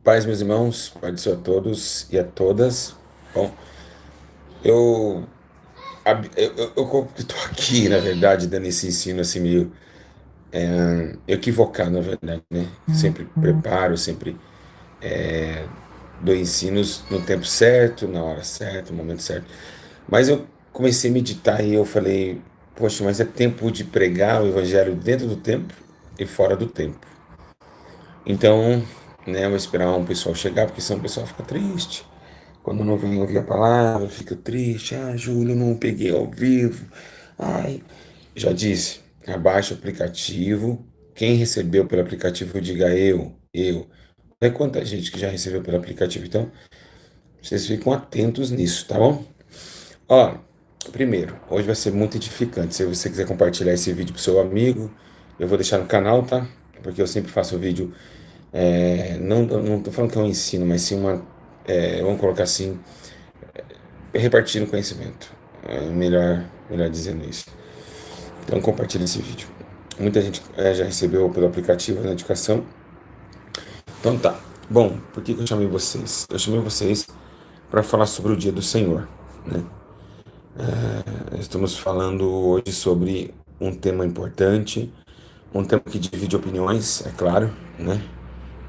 Paz, meus irmãos, paz do Senhor a todos e a todas. Bom, eu estou aqui, na verdade, dando esse ensino assim meio equivocado, na verdade, né? Sempre preparo, sempre dou ensinos no tempo certo, na hora certa, no momento certo. Mas eu comecei a meditar e eu falei, poxa, mas é tempo de pregar o evangelho dentro do tempo e fora do tempo. Então, né, eu vou esperar um pessoal chegar, porque senão o pessoal fica triste. Quando não vem ouvir a palavra, fica triste. Ah, Júlio, não peguei ao vivo. Ai, já disse, abaixa o aplicativo. Quem recebeu pelo aplicativo, diga eu. É quanta gente que já recebeu pelo aplicativo, então vocês ficam atentos nisso, tá bom? Ó, primeiro, hoje vai ser muito edificante. Se você quiser compartilhar esse vídeo pro seu amigo, eu vou deixar no canal, tá? Porque eu sempre faço vídeo, não tô falando que é um ensino, mas sim vamos colocar assim, repartindo conhecimento. Melhor dizendo isso. Então compartilhe esse vídeo. Muita gente já recebeu pelo aplicativo na educação. Então tá. Bom, por que eu chamei vocês? Eu chamei vocês para falar sobre o Dia do Senhor, né? Estamos falando hoje sobre um tema importante, um tema que divide opiniões, é claro, né?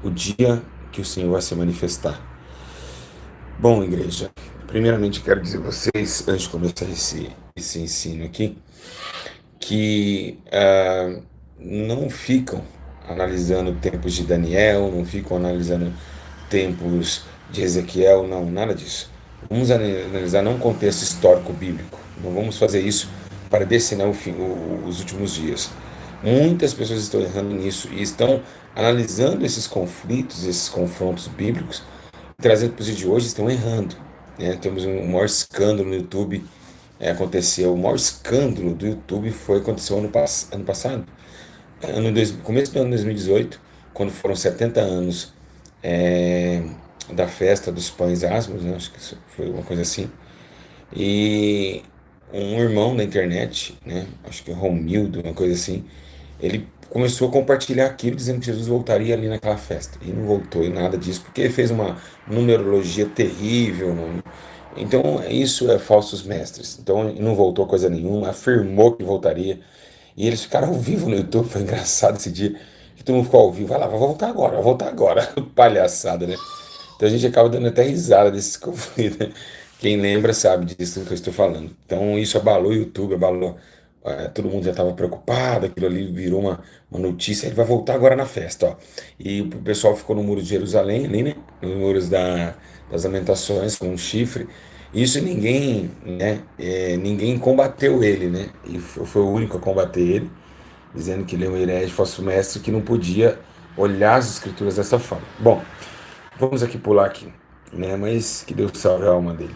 O dia que o Senhor vai se manifestar. Bom, igreja, primeiramente quero dizer a vocês, antes de começar esse ensino aqui, que não ficam analisando tempos de Daniel, não ficam analisando tempos de Ezequiel, não, nada disso. Vamos analisar não um contexto histórico bíblico, não vamos fazer isso para destinar os últimos dias. Muitas pessoas estão errando nisso e estão analisando esses conflitos, esses confrontos bíblicos, trazendo para os dias de hoje, estão errando. Né? Temos um maior escândalo no YouTube. Aconteceu, o maior escândalo do YouTube aconteceu ano passado, começo do ano 2018, quando foram 70 anos é, da festa dos pães asmos, né? Acho que isso foi uma coisa assim. E um irmão da internet, né? Acho que é Romildo, uma coisa assim, ele começou a compartilhar aquilo dizendo que Jesus voltaria ali naquela festa. E não voltou e nada disso, porque ele fez uma numerologia terrível. Então, isso é falsos mestres. Então, ele não voltou coisa nenhuma, afirmou que voltaria. E eles ficaram ao vivo no YouTube, foi engraçado esse dia. Que todo mundo ficou ao vivo, vai voltar agora, vai voltar agora. Palhaçada, né? Então a gente acaba dando até risada desses conflitos, né? Quem lembra sabe disso que eu estou falando. Então isso abalou o YouTube, abalou. Todo mundo já estava preocupado, aquilo ali virou uma notícia. Ele vai voltar agora na festa, ó. E o pessoal ficou no Muro de Jerusalém, ali, né? Nos muros das Lamentações, com um chifre. Isso ninguém, né? Ninguém combateu ele, né? E foi o único a combater ele, dizendo que ele é um herege, falso mestre, que não podia olhar as escrituras dessa forma. Bom, vamos aqui pular aqui, né? Mas que Deus salve a alma dele.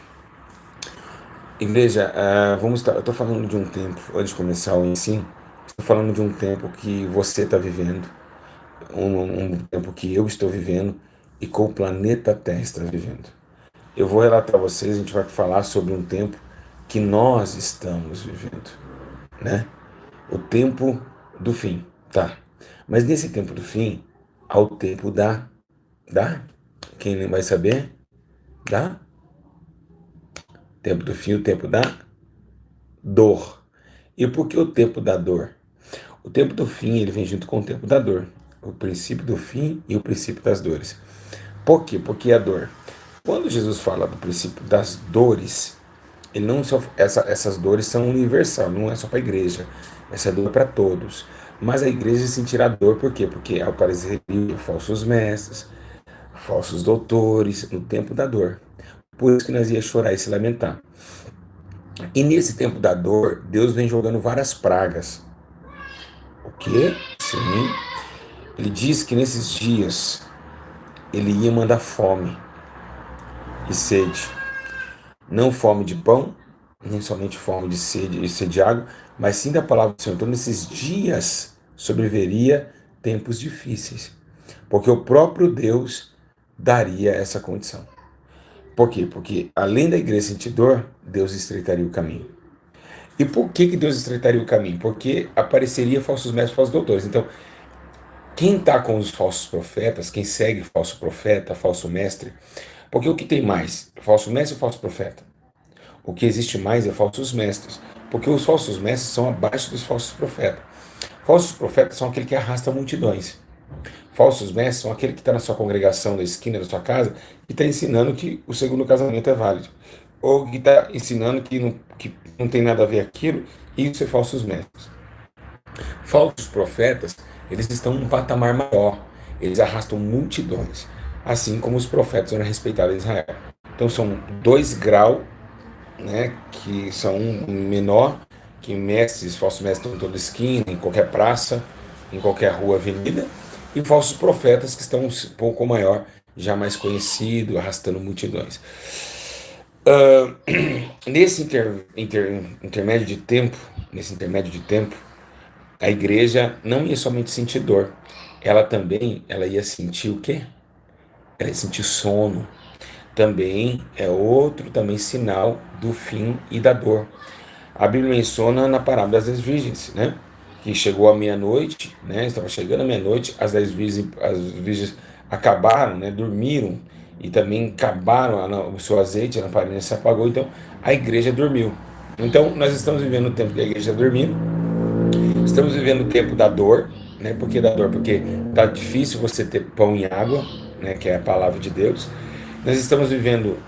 Igreja, eu estou falando de um tempo, antes de começar o ensino, estou falando de um tempo que você está vivendo, um tempo que eu estou vivendo e que o planeta Terra está vivendo. Eu vou relatar a vocês, a gente vai falar sobre um tempo que nós estamos vivendo, né? O tempo do fim, tá? Mas nesse tempo do fim, há o tempo da, quem vai saber? Da tempo do fim, o tempo da dor. E por que o tempo da dor? O tempo do fim, ele vem junto com o tempo da dor. O princípio do fim e o princípio das dores. Por quê? Porque a dor. Quando Jesus fala do princípio das dores, ele não só, essas dores são universal, não é só para a igreja. Essa dor é para todos. Mas a igreja sentirá dor por quê? Porque ao parecer falsos mestres, falsos doutores, no tempo da dor. Por isso que nós ia chorar e se lamentar. E nesse tempo da dor, Deus vem jogando várias pragas. O quê? Sim. Ele diz que nesses dias ele ia mandar fome e sede. Não fome de pão, nem somente fome de sede e sede de água, mas sim da palavra do Senhor. Então nesses dias sobreviveria tempos difíceis. Porque o próprio Deus daria essa condição. Por quê? Porque além da igreja sentir dor, Deus estreitaria o caminho. E por que Deus estreitaria o caminho? Porque apareceria falsos mestres, falsos doutores. Então, Quem está com os falsos profetas, quem segue falso profeta, falso mestre, porque o que tem mais? Falso mestre ou falso profeta? O que existe mais é falsos mestres, porque os falsos mestres são abaixo dos falsos profetas. Falsos profetas são aquele que arrasta multidões. Falsos mestres são aquele que está na sua congregação, na esquina da sua casa, e está ensinando que o segundo casamento é válido. Ou que está ensinando que não tem nada a ver aquilo, e isso é falsos mestres. Falsos profetas, eles estão num patamar maior, eles arrastam multidões, assim como os profetas eram respeitados em Israel. Então são 2 graus, né, que são menor que mestres, falsos mestres estão em toda esquina, em qualquer praça, em qualquer rua, avenida, e falsos profetas que estão um pouco maior, já mais conhecido, arrastando multidões. Uh, nesse intermédio de tempo, nesse intermédio de tempo, a igreja não ia somente sentir dor, ela ia sentir o quê? Ela ia sentir sono. Também é outro também sinal do fim e da dor. A Bíblia menciona na parábola das 10 virgens, né? Que chegou à meia-noite, né? Estava chegando à meia-noite, as virgens acabaram, né? Dormiram e também acabaram o seu azeite, a lamparina se apagou, então a igreja dormiu. Então nós estamos vivendo o tempo que a igreja está dormindo, estamos vivendo o tempo da dor, né? Por que da dor? Porque tá difícil você ter pão e água, né? Que é a palavra de Deus. Nós estamos vivendo,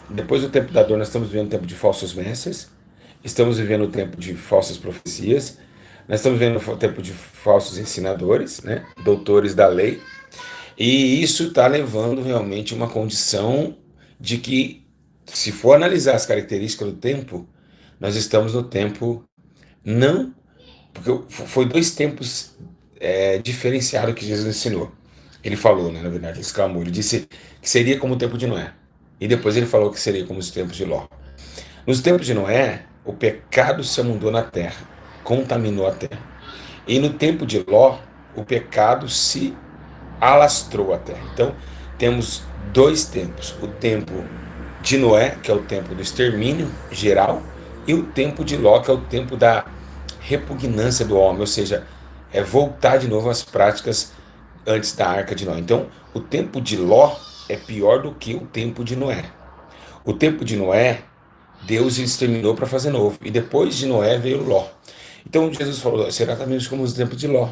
depois do tempo da dor, nós estamos vivendo o tempo de falsos mestres, estamos vivendo o tempo de falsas profecias, nós estamos vivendo o tempo de falsos ensinadores, né? Doutores da lei, e isso está levando realmente uma condição de que, se for analisar as características do tempo, nós estamos no tempo não. Porque foi 2 tempos diferenciados que Jesus ensinou. Ele falou, né, na verdade, ele exclamou, ele disse que seria como o tempo de Noé. E depois ele falou que seria como os tempos de Ló. Nos tempos de Noé, o pecado se amundou na terra, contaminou a terra. E no tempo de Ló, o pecado se alastrou a terra. Então, temos 2 tempos. O tempo de Noé, que é o tempo do extermínio geral, e o tempo de Ló, que é o tempo da repugnância do homem, ou seja, é voltar de novo às práticas antes da arca de Noé. Então, o tempo de Ló é pior do que o tempo de Noé. O tempo de Noé, Deus exterminou para fazer novo. E depois de Noé veio Ló. Então Jesus falou, será também como os tempos de Ló.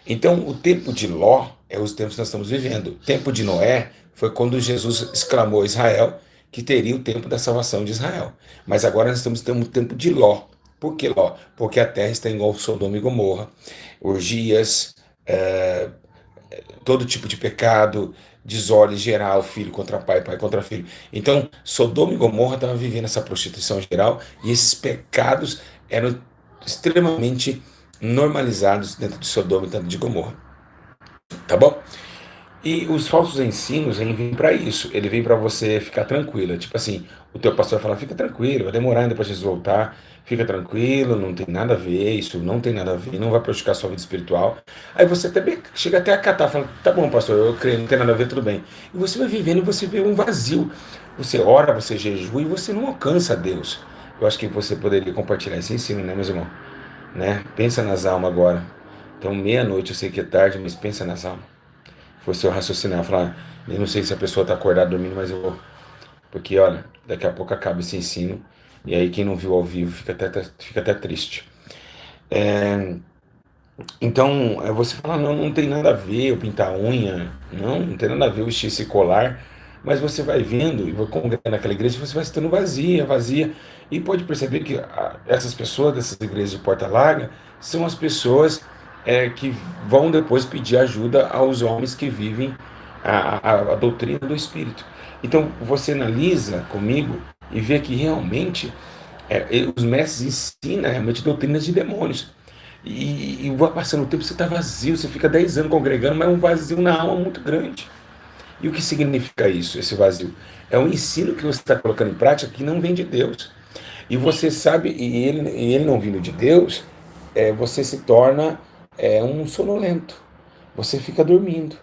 Então o tempo de Ló é os tempos que nós estamos vivendo. O tempo de Noé foi quando Jesus exclamou a Israel que teria o tempo da salvação de Israel. Mas agora nós estamos tendo o tempo de Ló. Por que Ló? Porque a terra está igual Sodoma e Gomorra. Orgias, todo tipo de pecado, desordem geral, filho contra pai, pai contra filho. Então, Sodoma e Gomorra estavam vivendo essa prostituição geral e esses pecados eram extremamente normalizados dentro de Sodoma e dentro de Gomorra. Tá bom? E os falsos ensinos vêm para isso. Ele vem para você ficar tranquilo. Tipo assim, o teu pastor fala, fica tranquilo, vai demorar ainda para Jesus voltar. Fica tranquilo, não tem nada a ver, isso não tem nada a ver, não vai prejudicar a sua vida espiritual. Aí você até chega até a catar, fala, tá bom, pastor, eu creio, não tem nada a ver, tudo bem. E você vai vivendo e você vê um vazio. Você ora, você jejua e você não alcança Deus. Eu acho que você poderia compartilhar esse ensino, né, meus irmãos? Né? Pensa nas almas agora. Então, meia-noite, eu sei que é tarde, mas pensa nas almas. Fosse eu raciocinar, falar, eu não sei se a pessoa está acordada dormindo, mas eu vou. Porque, olha, daqui a pouco acaba esse ensino, e aí quem não viu ao vivo fica até triste. Então, você fala, não, não tem nada a ver eu pintar a unha, não tem nada a ver eu vestir esse colar, mas você vai vendo e vai congregando naquela igreja, você vai se estando vazia, vazia, e pode perceber que essas pessoas dessas igrejas de porta larga são as pessoas que vão depois pedir ajuda aos homens que vivem a doutrina do Espírito. Então, você analisa comigo e vê que realmente os mestres ensinam realmente doutrinas de demônios. E vai passando o tempo, você está vazio, você fica 10 anos congregando, mas é um vazio na alma muito grande. E o que significa isso, esse vazio? É um ensino que você está colocando em prática que não vem de Deus. E você sabe, e ele não vindo de Deus, você se torna um sonolento. Você fica dormindo.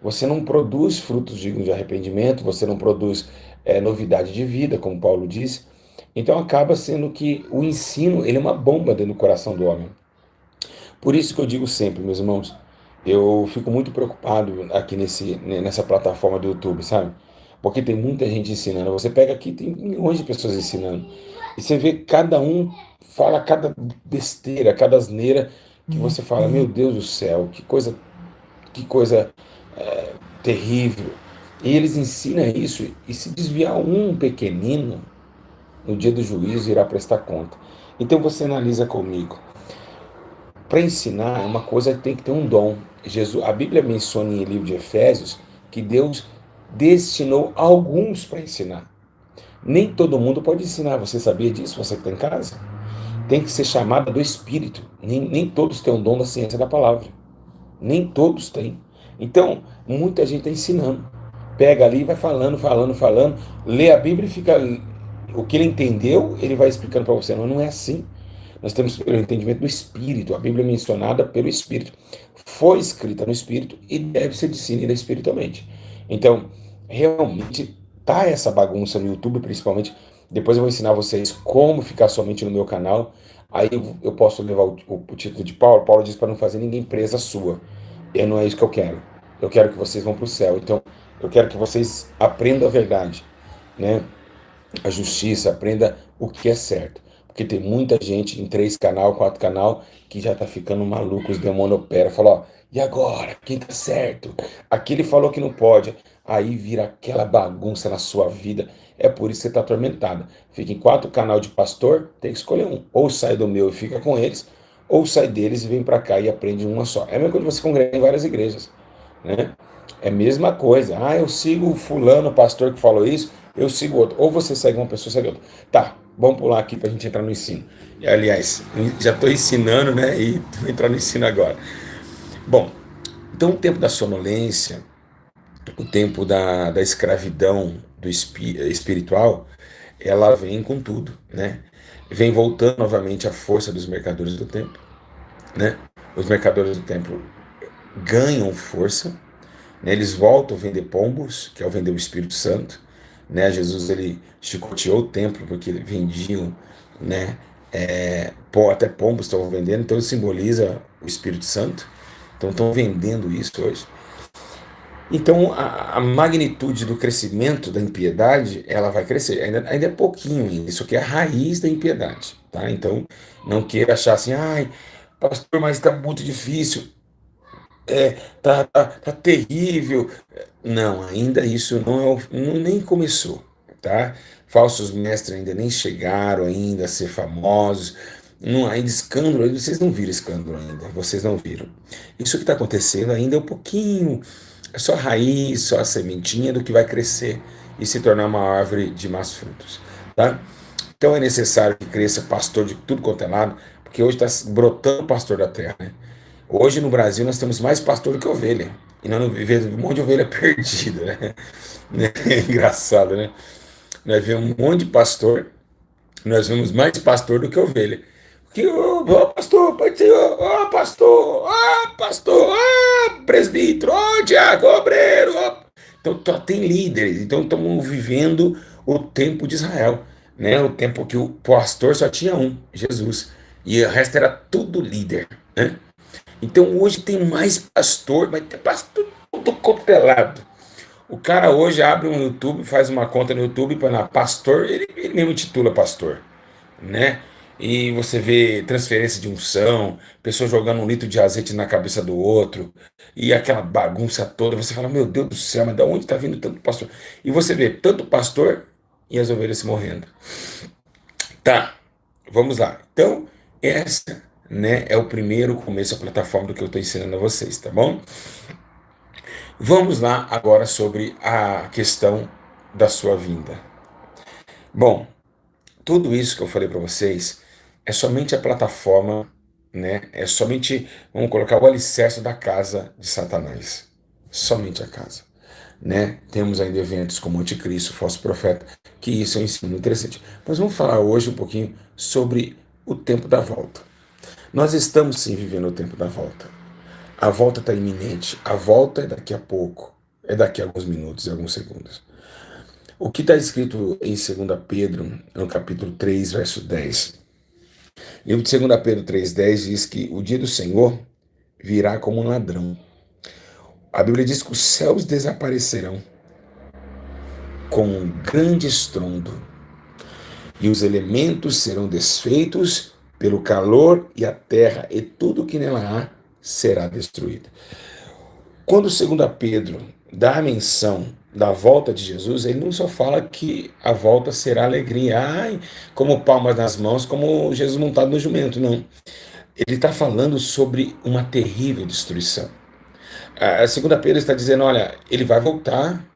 Você não produz frutos dignos de arrependimento, você não produz novidade de vida, como Paulo disse. Então acaba sendo que o ensino ele é uma bomba dentro do coração do homem. Por isso que eu digo sempre, meus irmãos, Eu fico muito preocupado aqui nessa plataforma do YouTube, sabe? Porque tem muita gente ensinando. Você pega aqui, tem milhões de pessoas ensinando. E você vê cada um fala cada besteira, cada asneira que você fala, meu Deus do céu, que coisa terrível. E eles ensinam isso, e se desviar um pequenino, no dia do juízo irá prestar conta. Então você analisa comigo. Para ensinar é uma coisa que tem que ter um dom. A Bíblia menciona em livro de Efésios que Deus destinou alguns para ensinar. Nem todo mundo pode ensinar. Você sabia disso? Você que está em casa? Tem que ser chamada do Espírito. Nem todos têm o dom da ciência da palavra. Nem todos têm. Então, muita gente está ensinando. Pega ali e vai falando, falando, falando. Lê a Bíblia e fica. O que ele entendeu, ele vai explicando para você. Mas não é assim. Nós temos o entendimento do Espírito. A Bíblia é mencionada pelo Espírito. Foi escrita no Espírito e deve ser discernida espiritualmente. Então, realmente, tá essa bagunça no YouTube, principalmente. Depois eu vou ensinar vocês como ficar somente no meu canal. Aí eu posso levar o título de Paulo. Paulo diz para não fazer ninguém presa sua. E não é isso que eu quero. Eu quero que vocês vão para o céu. Então, eu quero que vocês aprendam a verdade, né? A justiça, aprenda o que é certo. Porque tem muita gente em 3 canal, 4 canal, que já tá ficando maluco, os demônios operam, fala, ó, e agora? Quem tá certo? Aquele falou que não pode. Aí vira aquela bagunça na sua vida. É por isso que você tá atormentada. Fica em 4 canal de pastor, tem que escolher um. Ou sai do meu e fica com eles, ou sai deles e vem para cá e aprende uma só. É a mesma coisa que você congrega em várias igrejas, né? É a mesma coisa. Ah, eu sigo o fulano, o pastor que falou isso, eu sigo outro. Ou você segue uma pessoa, segue outra. Tá, vamos pular aqui para a gente entrar no ensino. E, aliás, já estou ensinando, né? E vou entrar no ensino agora. Bom, então o tempo da sonolência, o tempo da escravidão espiritual, ela vem com tudo, né? Vem voltando novamente a força dos mercadores do tempo, né? Os mercadores do tempo ganham força, né? Eles voltam a vender pombos, que é o vender o Espírito Santo, né? Jesus ele chicoteou o templo porque vendiam, né? Até pombos estavam vendendo, então simboliza o Espírito Santo. Então estão vendendo isso hoje. Então a magnitude do crescimento da impiedade ela vai crescer. Ainda é pouquinho, isso aqui é a raiz da impiedade, tá? Então não queira achar assim, ai, pastor, mas está muito difícil. Tá terrível. Não, ainda isso nem começou, tá? Falsos mestres ainda nem chegaram ainda a ser famosos. Não, ainda escândalo, vocês não viram escândalo ainda, vocês não viram. Isso que está acontecendo ainda é um pouquinho, é só a raiz, só a sementinha do que vai crescer e se tornar uma árvore de más frutos, tá? Então é necessário que cresça pastor de tudo quanto é lado, porque hoje está brotando pastor da terra, né? Hoje no Brasil nós temos mais pastor do que ovelha. E nós não vivemos um monte de ovelha perdida, né? É engraçado, né? Nós vemos um monte de pastor, nós vemos mais pastor do que ovelha. Porque, pastor, pode ser, pastor, presbítero, diácono, obreiro. Então tem líderes, então estamos vivendo o tempo de Israel, né? O tempo que o pastor só tinha um, Jesus, e o resto era tudo líder, né? Então hoje tem mais pastor, mas tem pastor todo copelado. O cara hoje abre um YouTube, faz uma conta no YouTube para pastor, ele mesmo titula pastor, né? E você vê transferência de unção, pessoa jogando 1 litro de azeite na cabeça do outro, e aquela bagunça toda. Você fala, meu Deus do céu, mas de onde está vindo tanto pastor? E você vê tanto pastor e as ovelhas se morrendo. Tá, vamos lá. Então, essa, né, é o primeiro começo, a plataforma do que eu estou ensinando a vocês, tá bom? Vamos lá agora sobre a questão da sua vinda. Bom, tudo isso que eu falei para vocês é somente a plataforma, né? É somente, vamos colocar o alicerce da casa de Satanás. Somente a casa, né? Temos ainda eventos como Anticristo, falso profeta, que isso é um ensino interessante. Mas vamos falar hoje um pouquinho sobre o tempo da volta. Nós estamos sim vivendo o tempo da volta. A volta está iminente. A volta é daqui a pouco. É daqui a alguns minutos e alguns segundos. O que está escrito em 2 Pedro, no capítulo 3, verso 10. O livro de 2 Pedro 3,10 diz que o dia do Senhor virá como um ladrão. A Bíblia diz que os céus desaparecerão com um grande estrondo, e os elementos serão desfeitos pelo calor, e a terra e tudo que nela há será destruído. Quando 2 Pedro dá a menção da volta de Jesus, ele não só fala que a volta será alegria, ai, como palmas nas mãos, como Jesus montado no jumento, não. Ele está falando sobre uma terrível destruição. A 2 Pedro está dizendo, olha, ele vai voltar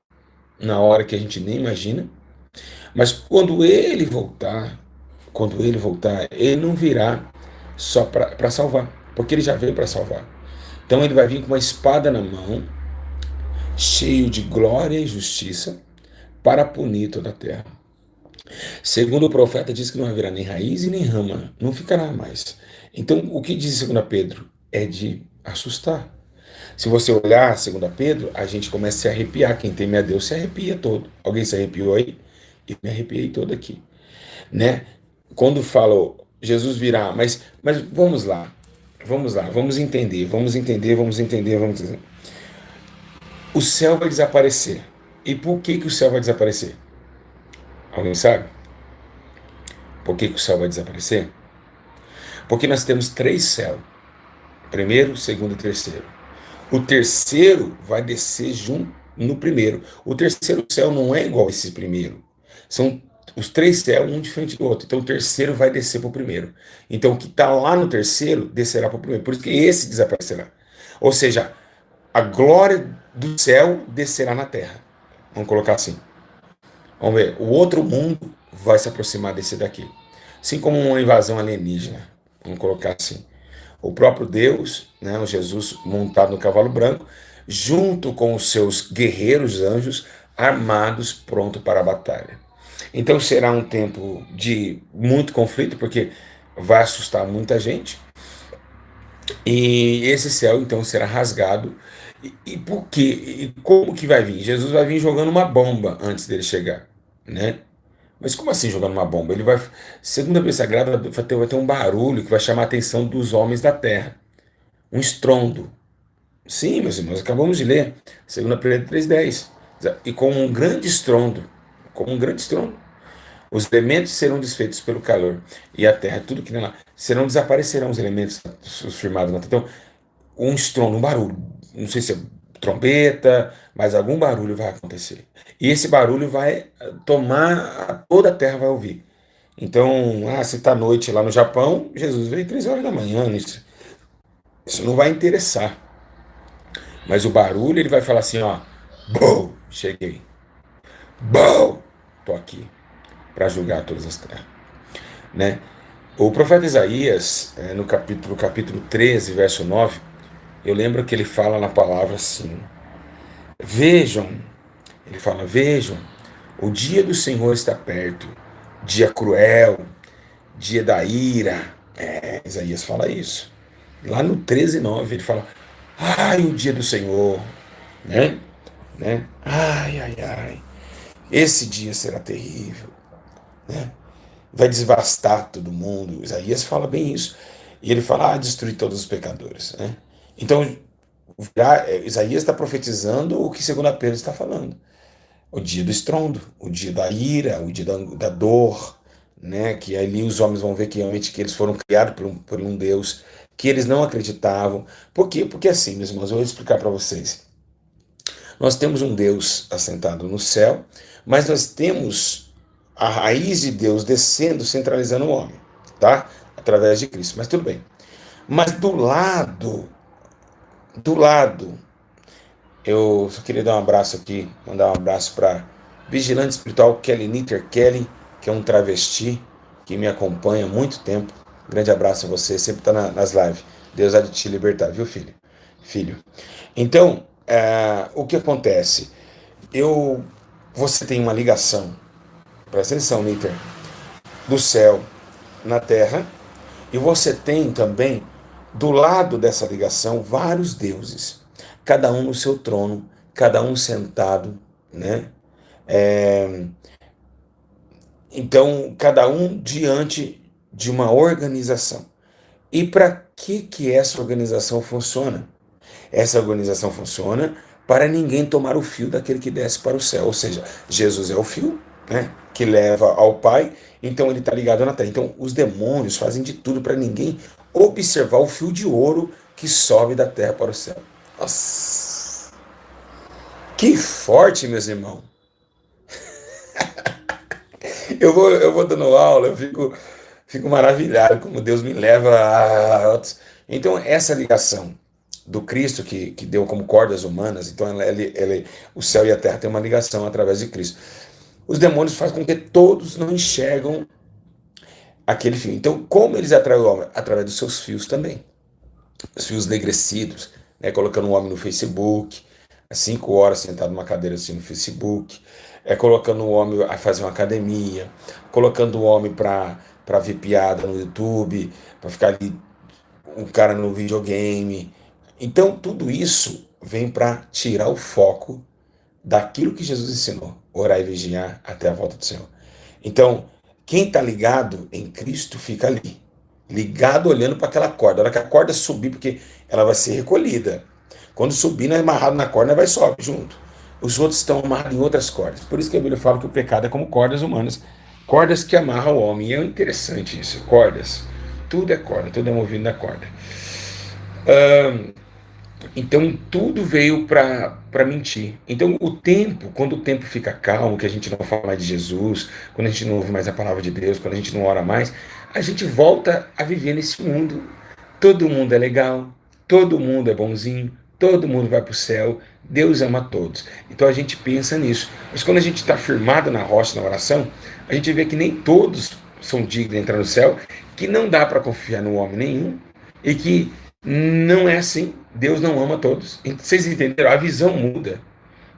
na hora que a gente nem imagina, mas quando ele voltar, ele não virá só para salvar, porque ele já veio para salvar. Então ele vai vir com uma espada na mão, cheio de glória e justiça, para punir toda a terra. Segundo o profeta, diz que não haverá nem raiz e nem rama, não ficará mais. Então, o que diz 2 Pedro? É de assustar. Se você olhar 2 Pedro, a gente começa a se arrepiar. Quem teme a Deus se arrepia todo. Alguém se arrepiou aí? Eu me arrepiei todo aqui, né? Quando falou, Jesus virá, mas vamos entender, vamos entender. O céu vai desaparecer. E por que o céu vai desaparecer? Alguém sabe? Por que o céu vai desaparecer? Porque nós temos 3 céus. Primeiro, segundo e terceiro. O terceiro vai descer junto no primeiro. O terceiro céu não é igual a esse primeiro. São os 3 céus, um diferente do outro. Então o terceiro vai descer para o primeiro. Então o que está lá no terceiro descerá para o primeiro. Por isso que esse desaparecerá. Ou seja, a glória do céu descerá na terra. Vamos colocar assim. Vamos ver. O outro mundo vai se aproximar desse daqui. Assim como uma invasão alienígena. Vamos colocar assim. O próprio Deus, né, o Jesus montado no cavalo branco, junto com os seus guerreiros anjos, armados, pronto para a batalha. Então será um tempo de muito conflito, porque vai assustar muita gente. E esse céu, então, será rasgado. E por quê? E como que vai vir? Jesus vai vir jogando uma bomba antes dele chegar, né? Mas como assim jogando uma bomba? Ele vai, segundo a Bíblia Sagrada, vai ter um barulho que vai chamar a atenção dos homens da terra. Um estrondo. Sim, meus irmãos, acabamos de ler. 2 Pedro 3,10. E com um grande estrondo, com um grande estrondo, os elementos serão desfeitos pelo calor, e a terra, tudo que nela, desaparecerão os elementos os firmados na terra. Então, um estrondo, um barulho. Não sei se é trombeta, mas algum barulho vai acontecer. E esse barulho vai tomar, toda a terra vai ouvir. Então, se está noite lá no Japão, Jesus veio 3 horas da manhã. Isso não vai interessar. Mas o barulho, ele vai falar assim, ó, bom, cheguei. Bom, tô aqui para julgar todas as terras, né? O profeta Isaías, no capítulo 13, verso 9, eu lembro que ele fala na palavra assim, vejam, ele fala, vejam, o dia do Senhor está perto, dia cruel, dia da ira. Isaías fala isso. Lá no 13:9 ele fala, ai, o dia do Senhor, né? Ai, ai, ai, esse dia será terrível, né? Vai devastar todo mundo. Isaías fala bem isso. E ele fala, destruir todos os pecadores, né? Então, Isaías está profetizando o que 2 Pedro está falando. O dia do estrondo, o dia da ira, o dia da dor, né? Que ali os homens vão ver que realmente que eles foram criados por um Deus que eles não acreditavam. Por quê? Porque assim, meus irmãos, eu vou explicar para vocês. Nós temos um Deus assentado no céu, mas nós temos a raiz de Deus descendo, centralizando o homem, tá? Através de Cristo. Mas tudo bem. Mas do lado, eu só queria dar um abraço aqui, mandar um abraço para vigilante espiritual Kelly Nitter Kelly, que é um travesti que me acompanha há muito tempo. Grande abraço a você, sempre está nas lives. Deus há de te libertar, viu, filho? Filho. Então, o que acontece? Você tem uma ligação, presta atenção, Nitter, do céu na terra, e você tem também, do lado dessa ligação, vários deuses, cada um no seu trono, cada um sentado, né? Então, cada um diante de uma organização. E para que essa organização funciona? Essa organização funciona para ninguém tomar o fio daquele que desce para o céu. Ou seja, Jesus é o fio, né, que leva ao Pai, então ele está ligado na terra. Então os demônios fazem de tudo para ninguém observar o fio de ouro que sobe da terra para o céu. Nossa, que forte, meus irmãos. Eu vou dando aula, fico maravilhado como Deus me leva a outros. Então, essa ligação do Cristo que deu como cordas humanas, então o céu e a terra têm uma ligação através de Cristo. Os demônios fazem com que todos não enxergam aquele fio. Então, como eles atraem o homem? Através dos seus fios também. Os fios enegrecidos, né? Colocando o homem no Facebook, 5 horas sentado numa cadeira assim no Facebook, colocando o homem a fazer uma academia, colocando o homem para ver piada no YouTube, para ficar ali um cara no videogame. Então, tudo isso vem para tirar o foco daquilo que Jesus ensinou, orar e vigiar até a volta do Senhor. Então, quem está ligado em Cristo fica ali, ligado olhando para aquela corda. A hora que a corda subir, porque ela vai ser recolhida. Quando subir, não é amarrado na corda, vai sobe junto. Os outros estão amarrados em outras cordas. Por isso que a Bíblia fala que o pecado é como cordas humanas, cordas que amarram o homem. E é interessante isso, cordas. Tudo é corda, tudo é movido na corda. Então tudo veio para mentir. Então o tempo, quando o tempo fica calmo, que a gente não fala mais de Jesus, quando a gente não ouve mais a palavra de Deus, quando a gente não ora mais, a gente volta a viver nesse mundo. Todo mundo é legal, todo mundo é bonzinho, todo mundo vai para o céu, Deus ama todos. Então a gente pensa nisso. Mas quando a gente está firmado na rocha, na oração, a gente vê que nem todos são dignos de entrar no céu, que não dá para confiar no homem nenhum e que não é assim. Deus não ama todos. Vocês entenderam? A visão muda.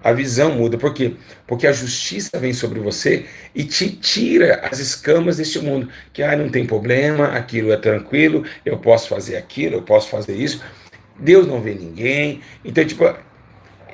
A visão muda. Por quê? Porque a justiça vem sobre você e te tira as escamas deste mundo. Que não tem problema, aquilo é tranquilo, eu posso fazer aquilo, eu posso fazer isso. Deus não vê ninguém. Então, tipo,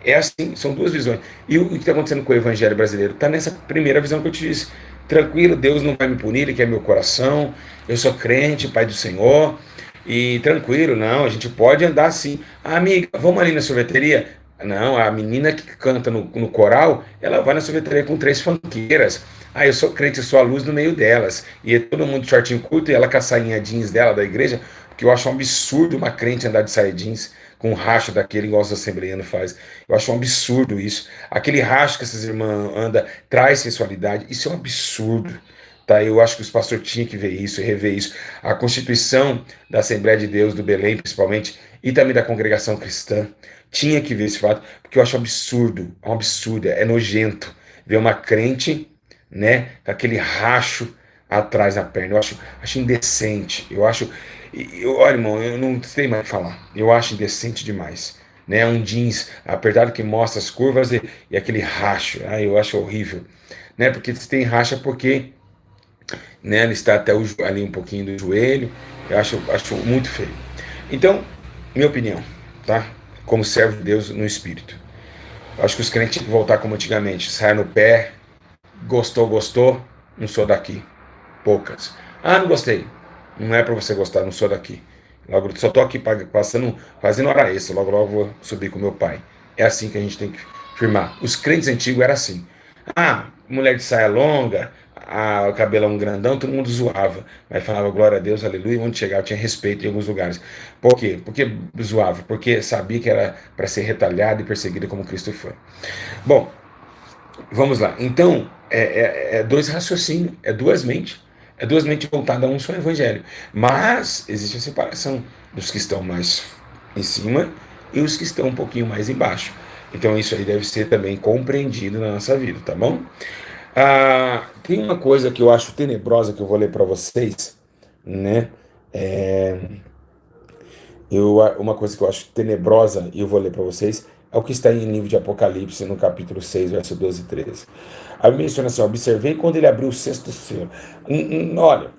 é assim, são duas visões. E o que está acontecendo com o evangelho brasileiro? Está nessa primeira visão que eu te disse. Tranquilo, Deus não vai me punir, Ele quer meu coração, eu sou crente, Pai do Senhor, e tranquilo, não, a gente pode andar assim. Amiga, vamos ali na sorveteria? Não, a menina que canta no coral, ela vai na sorveteria com 3 funkeiras. Eu sou crente, eu sou a luz no meio delas. E é todo mundo de shortinho curto e ela com a sainha jeans dela da igreja, porque eu acho um absurdo uma crente andar de saia jeans com um racho daquele, igual os assembleianos faz. Eu acho um absurdo isso. Aquele racho que essas irmãs andam traz sensualidade. Isso é um absurdo. Tá? Eu acho que os pastores tinham que ver isso e rever isso. A Constituição da Assembleia de Deus, do Belém, principalmente, e também da congregação cristã, tinha que ver esse fato, porque eu acho um absurdo, é nojento ver uma crente, né, com aquele racho atrás da perna. Eu acho indecente. Olha, irmão, eu não sei mais o que falar. Eu acho indecente demais. Né? Um jeans apertado que mostra as curvas e aquele racho. Eu acho horrível. Né? Porque se tem racha porque, né, ele está até ali um pouquinho do joelho. Eu acho muito feio. Então, minha opinião, tá? Como servo de Deus no Espírito. Eu acho que os crentes têm que voltar como antigamente. Sai no pé, gostou, não sou daqui. Poucas. Não gostei. Não é para você gostar, não sou daqui. Logo, só tô aqui fazendo hora extra, logo vou subir com meu pai. É assim que a gente tem que firmar. Os crentes antigos era assim. Mulher de saia longa, o cabelão grandão, todo mundo zoava. Mas falava glória a Deus, aleluia, onde chegava tinha respeito em alguns lugares. Por quê? Porque zoava? Porque sabia que era para ser retalhado e perseguido como Cristo foi. Bom, vamos lá. Então, é dois raciocínios, é duas mentes. É duas mentes voltadas a um só evangelho. Mas existe a separação dos que estão mais em cima e os que estão um pouquinho mais embaixo. Então isso aí deve ser também compreendido na nossa vida, tá bom? Tem uma coisa que eu acho tenebrosa que eu vou ler para vocês, né? Uma coisa que eu acho tenebrosa e eu vou ler para vocês é o que está em livro de Apocalipse, no capítulo 6, verso 12 e 13. Aí menciona assim: observei quando ele abriu o sexto selo. Olha,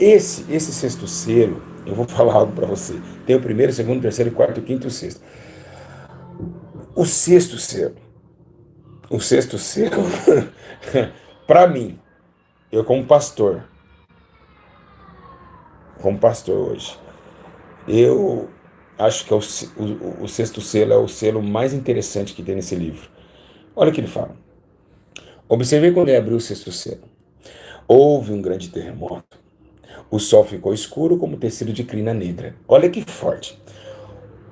esse sexto selo, eu vou falar algo para você. Tem o primeiro, o segundo, o terceiro, o quarto, o quinto e o sexto. O sexto selo, para mim, eu como pastor hoje, eu acho que é o sexto selo é o selo mais interessante que tem nesse livro. Olha o que ele fala. Observei quando ele abriu o sexto selo. Houve um grande terremoto. O sol ficou escuro como tecido de crina negra. Olha que forte.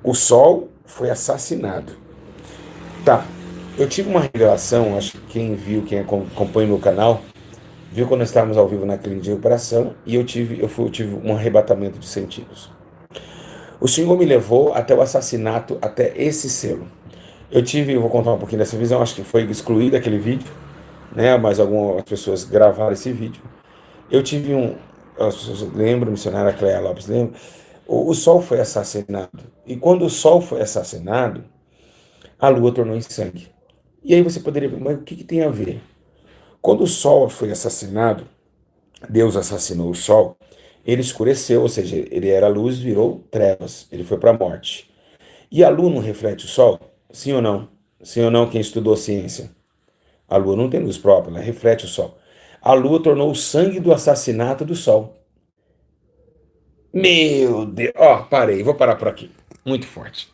O sol foi assassinado. Tá. Eu tive uma revelação, acho que quem viu, quem acompanha o meu canal, viu quando nós estávamos ao vivo na clínica de recuperação e eu tive um arrebatamento de sentidos. O Senhor me levou até o assassinato, até esse selo. Eu vou contar um pouquinho dessa visão, acho que foi excluído aquele vídeo, né? Mas algumas pessoas gravaram esse vídeo. Eu tive um. As pessoas lembram, a missionária Cléia Lopes lembra? O sol foi assassinado. E quando o sol foi assassinado, a lua tornou em sangue. E aí você poderia, mas o que tem a ver? Quando o sol foi assassinado, Deus assassinou o sol, ele escureceu, ou seja, ele era luz, virou trevas, ele foi para a morte. E a lua não reflete o sol? Sim ou não? Sim ou não, quem estudou ciência? A lua não tem luz própria, ela reflete o sol. A lua tornou o sangue do assassinato do sol. Meu Deus! Ó, parei, vou parar por aqui. Muito forte.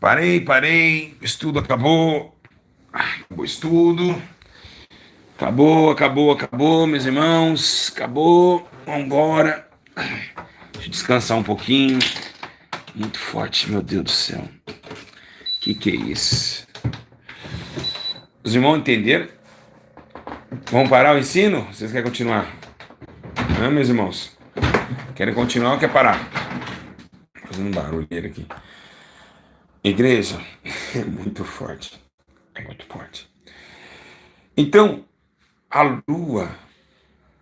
Parei, estudo acabou. Acabou o estudo. Acabou, meus irmãos. Acabou. Vambora. Deixa eu descansar um pouquinho. Muito forte, meu Deus do céu. Que é isso? Os irmãos entenderam? Vamos parar o ensino? Vocês querem continuar? Não, meus irmãos? Querem continuar ou quer parar? Fazendo um barulheiro aqui. Igreja, é muito forte. É muito forte. Então, a lua,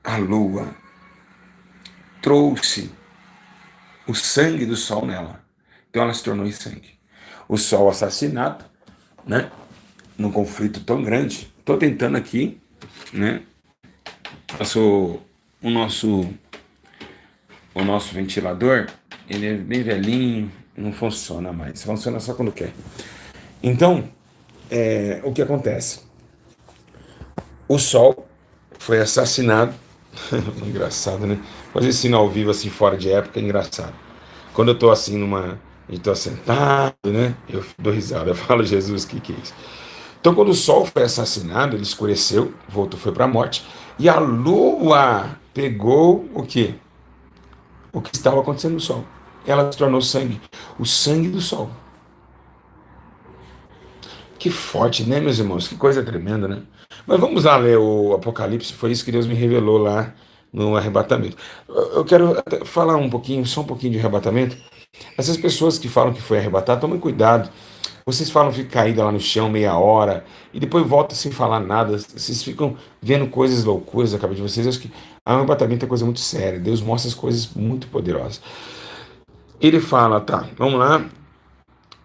a lua trouxe o sangue do sol nela. Então ela se tornou em sangue. O sol assassinado, né? Num conflito tão grande. Estou tentando aqui, né? Passou o nosso ventilador, ele é bem velhinho, não funciona mais. Funciona só quando quer. Então, o que acontece? O sol foi assassinado. Engraçado, né? Fazer ensino ao vivo assim fora de época é engraçado. Quando eu tô assim eu tô sentado, né? Eu dou risada, eu falo, Jesus, que é isso? Então, quando o sol foi assassinado, ele escureceu, voltou, foi para a morte, e a lua pegou o quê? O que estava acontecendo no sol. Ela se tornou sangue, o sangue do sol. Que forte, né, meus irmãos? Que coisa tremenda, né? Mas vamos lá ler o Apocalipse, foi isso que Deus me revelou lá no arrebatamento. Eu quero falar um pouquinho, só um pouquinho de arrebatamento. Essas pessoas que falam que foi arrebatado, tomem cuidado. Vocês falam que fica caída lá no chão meia hora e depois volta sem falar nada. Vocês ficam vendo coisas loucuras na cabeça de vocês. Eu acho que arrebatamento é coisa muito séria. Deus mostra as coisas muito poderosas. Ele fala, tá, vamos lá.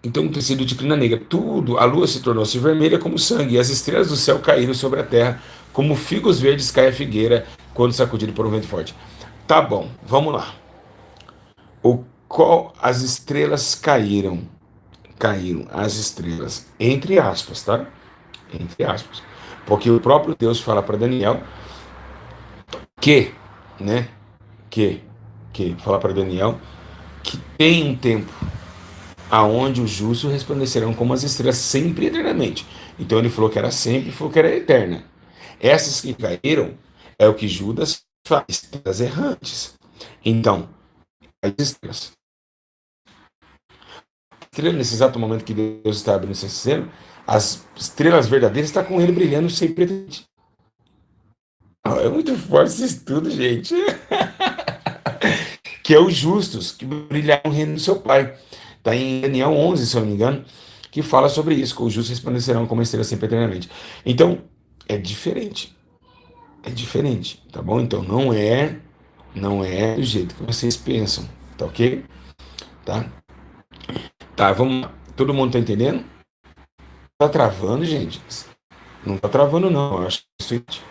Então, um tecido de crina negra. Tudo, a lua se tornou-se vermelha como sangue, e as estrelas do céu caíram sobre a terra, como figos verdes cai a figueira quando sacudido por um vento forte. Tá bom, vamos lá. As estrelas caíram. Caíram as estrelas. Entre aspas, tá? Entre aspas. Porque o próprio Deus fala para Daniel que, né? Fala para Daniel que tem um tempo aonde os justos resplandecerão como as estrelas sempre e eternamente. Então ele falou que era sempre, falou que era eterna. Essas que caíram é o que Judas faz, estrelas errantes. Então, as estrelas. Nesse exato momento que Deus está abrindo esse selo, as estrelas verdadeiras estão com ele brilhando sempre eternamente. É muito forte esse estudo, gente. Que é os justos que brilharam no reino do seu Pai. Está em Daniel 11, se eu não me engano, que fala sobre isso, que os justos resplandecerão como estrela sempre eternamente. Então, é diferente. É diferente, tá bom? Então, não é do jeito que vocês pensam, tá ok? Tá? Tá, vamos lá. Todo mundo tá entendendo? Tá travando, gente? Não tá travando, não. Eu acho que é isso.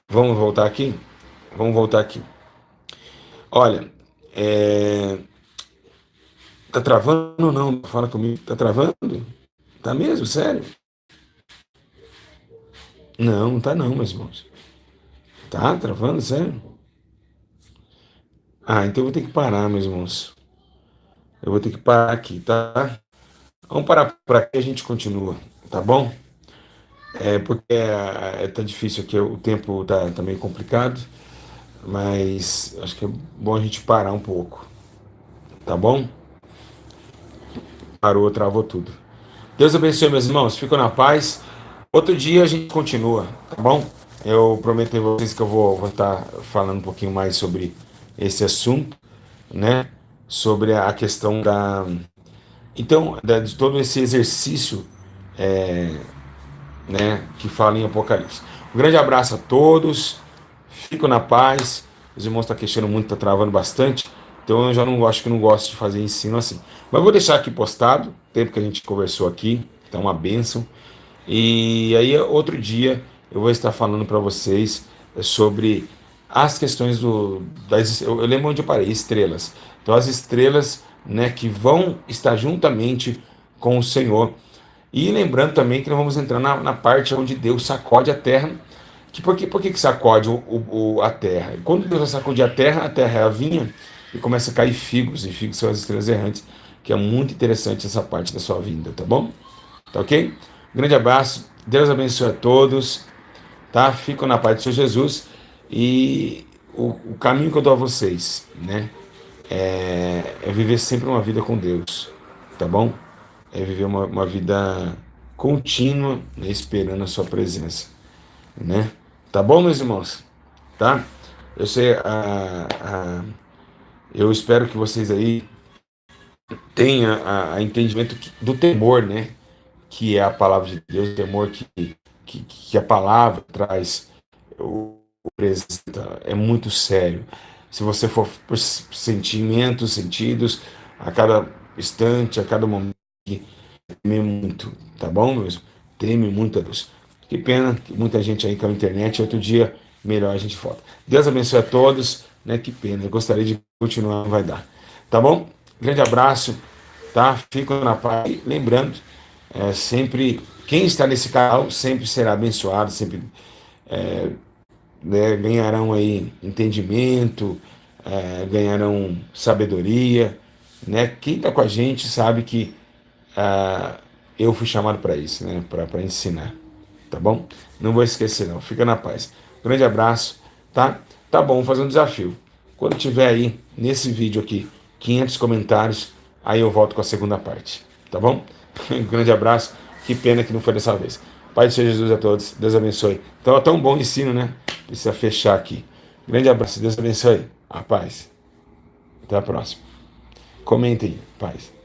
Vamos voltar aqui? Vamos voltar aqui. Olha, tá travando ou não? Fala comigo. Tá travando? Tá mesmo? Sério? Não, não tá não, meus irmãos. Tá travando, sério? Ah, então eu vou ter que parar, meus irmãos. Eu vou ter que parar aqui, tá? Vamos parar por aqui e a gente continua, tá bom? Porque tá difícil aqui, o tempo tá meio complicado, mas acho que é bom a gente parar um pouco, tá bom? Parou, travou tudo. Deus abençoe, meus irmãos. Fico na paz. Outro dia a gente continua, tá bom? Eu prometo a vocês que eu vou estar falando um pouquinho mais sobre esse assunto, né? Sobre a questão então, de todo esse exercício, né? Que fala em Apocalipse. Um grande abraço a todos. Fico na paz. Os irmãos estão queixando muito, está travando bastante. Então eu já não acho que não gosto de fazer ensino assim. Mas vou deixar aqui postado, o tempo que a gente conversou aqui, tá uma bênção. E aí outro dia eu vou estar falando para vocês sobre as questões eu lembro onde eu parei, estrelas. Então as estrelas, né, que vão estar juntamente com o Senhor. E lembrando também que nós vamos entrar na parte onde Deus sacode a terra. Por que sacode a terra? Quando Deus vai sacudir a terra é a vinha e começa a cair figos, e figos são as estrelas errantes, que é muito interessante essa parte da sua vinda, tá bom? Tá ok? Um grande abraço, Deus abençoe a todos, tá? Fico na paz do Senhor Jesus e o caminho que eu dou a vocês, né? É viver sempre uma vida com Deus, tá bom? É viver uma vida contínua, né, esperando a sua presença, né? Tá bom, meus irmãos? Tá? Eu sei, eu espero que vocês aí tenham a entendimento do temor, né? Que é a palavra de Deus, o temor que a palavra traz, o apresenta, é muito sério. Se você for por sentimentos, sentidos, a cada instante, a cada momento, teme muito, tá bom, meus? Teme muito a Deus. Que pena que muita gente aí com a internet, outro dia melhor a gente volta. Deus abençoe a todos, né? Que pena, eu gostaria de continuar, não vai dar. Tá bom? Grande abraço, tá? Fico na paz. E lembrando, sempre, quem está nesse canal sempre será abençoado, sempre, né, ganharão aí entendimento, ganharão sabedoria, né? Quem está com a gente sabe que eu fui chamado para isso, né? Para ensinar, tá bom? Não vou esquecer não, fica na paz. Grande abraço, tá? Tá bom, vou fazer um desafio. Quando tiver aí, nesse vídeo aqui, 500 comentários, aí eu volto com a segunda parte, tá bom? Um grande abraço, que pena que não foi dessa vez. Pai do Senhor Jesus a todos, Deus abençoe. Então é tão bom ensino, né? Precisa fechar aqui. Grande abraço, Deus abençoe. A paz. Até a próxima. Comentem, paz.